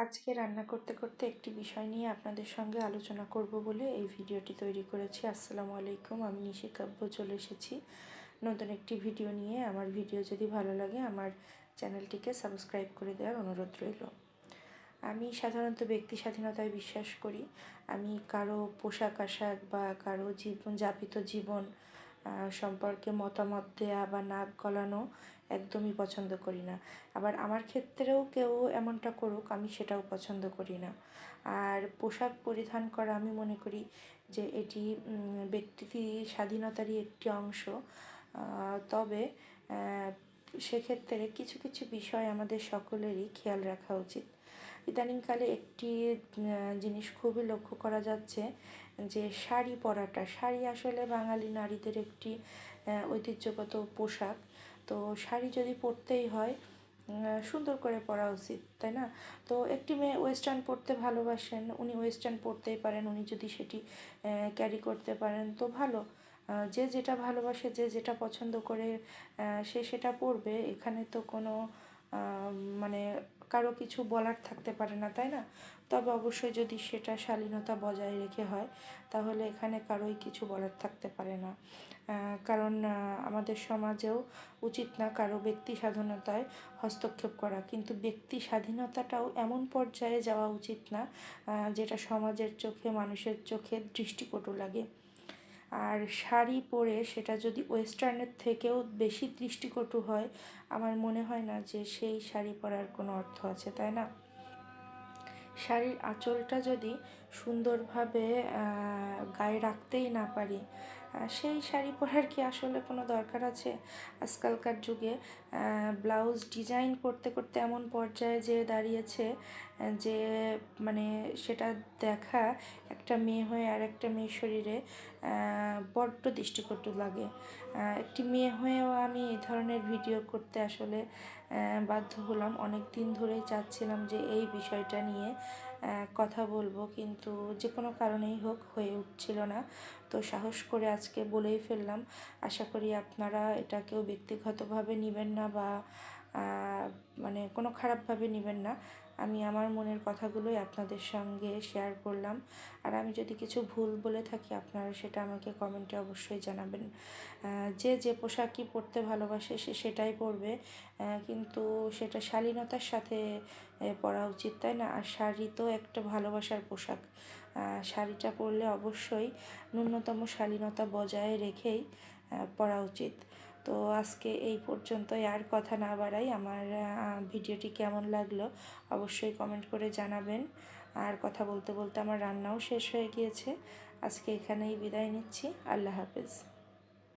আজকে রান্না করতে করতে একটি বিষয় নিয়ে আপনাদের সঙ্গে আলোচনা করব বলে এই ভিডিওটি তৈরি করেছি। আসসালামু আলাইকুম, আমি নিশি কাব্য চলে এসেছি নতুন একটি ভিডিও নিয়ে। আমার ভিডিও যদি ভালো লাগে আমার চ্যানেলটিকে সাবস্ক্রাইব করে দেওয়ার অনুরোধ রইল। আমি সাধারণত ব্যক্তি স্বাধীনতায় বিশ্বাস করি। আমি কারো পোশাক আশাক বা কারো যাপিত জীবন সম্পর্কে মতামত দেয়া বা নাক গলানো একদমই পছন্দ করি না। আবার আমার ক্ষেত্রেও কেউ এমনটা করুক, আমি সেটাও পছন্দ করি না। আর পোশাক পরিধান করা আমি মনে করি যে এটি ব্যক্তি স্বাধীনতারই একটি অংশ। তবে সেক্ষেত্রে কিছু কিছু বিষয় আমাদের সকলেরই খেয়াল রাখা উচিত। ইদানিংকালে একটি জিনিস খুবই লক্ষ্য করা যাচ্ছে যে শাড়ি পরাটা, শাড়ি আসলে বাঙালি নারীদের একটি ঐতিহ্যগত পোশাক। তো শাড়ি যদি পরতেই হয় সুন্দর করে পরা উচিত, তাই না? তো একটি মেয়ে ওয়েস্টার্ন পরতে ভালোবাসেন, উনি ওয়েস্টার্ন পরতেই পারেন, উনি যদি সেটি ক্যারি করতে পারেন তো ভালো। যে যেটা ভালোবাসে, যে যেটা পছন্দ করে সে সেটা পরবে। এখানে তো কোনো মানে কারো কিছু বলার থাকতে পারে না, তাই না? তবে অবশ্যই যদি সেটা শালীনতা বজায় রেখে হয় তাহলে এখানে কারোই কিছু বলার থাকতে পারে না। কারণ আমাদের সমাজেও উচিত না কারো ব্যক্তি স্বাধীনতায় হস্তক্ষেপ করা, কিন্তু ব্যক্তি স্বাধীনতাটাও এমন পর্যায়ে যাওয়া উচিত না যেটা সমাজের চোখে, মানুষের চোখে দৃষ্টিকটু লাগে। আর শাড়ি পরে সেটা যদি ওয়েস্টার্নের থেকেও বেশি দৃষ্টিকটু হয়, আমার মনে হয় না যে সেই শাড়ি পরার কোনো অর্থ আছে, তাই না? শাড়ির আঁচলটা যদি সুন্দরভাবে গায়ে রাখতেই না পারি, সেই শাড়ি পরার কি আসলে কোনো দরকার আছে? আজকালকার যুগে ব্লাউজ ডিজাইন করতে করতে এমন পর্যায়ে যেয়ে দাঁড়িয়েছে যে মানে সেটা দেখা একটা মেয়ে হয়ে আর একটা মেয়ের শরীরে বড্ড দৃষ্টিকটু লাগে। একটি মেয়ে হয়েও আমি এই ধরনের ভিডিও করতে আসলে বাধ্য হলাম। অনেক দিন ধরেই চাচ্ছিলাম যে এই বিষয়টা নিয়ে কথা বলবো, কিন্তু যে কোনো কারণেই হোক হয়ে উঠছিল না। তো সাহস করে আজকে বলেই ফেললাম। আশা করি আপনারা এটা কেউ ব্যক্তিগতভাবে নেবেন না বা মানে কোনো খারাপভাবে নেবেন না। আমি আমার মনের কথাগুলোই আপনাদের সঙ্গে শেয়ার করলাম। আর আমি যদি কিছু ভুল বলে থাকি আপনারা সেটা আমাকে কমেন্টে অবশ্যই জানাবেন। যে যে পোশাকই পরতে ভালোবাসে সে সেটাই পরবে, কিন্তু সেটা শালীনতার সাথে পরা উচিত, তাই না? আর শাড়ি তো একটা ভালোবাসার পোশাক। শাড়িটা পরলে অবশ্যই ন্যূনতম শালীনতা বজায় রেখেই পরা উচিত। তো আজকে এই পর্যন্তই, আর কথা না বাড়াই। আমার ভিডিওটি কেমন লাগলো অবশ্যই কমেন্ট করে জানাবেন। আর কথা বলতে বলতে আমার রান্নাও শেষ হয়ে গিয়েছে। আজকে এখানেই বিদায় নিচ্ছি। আল্লাহ হাফেজ।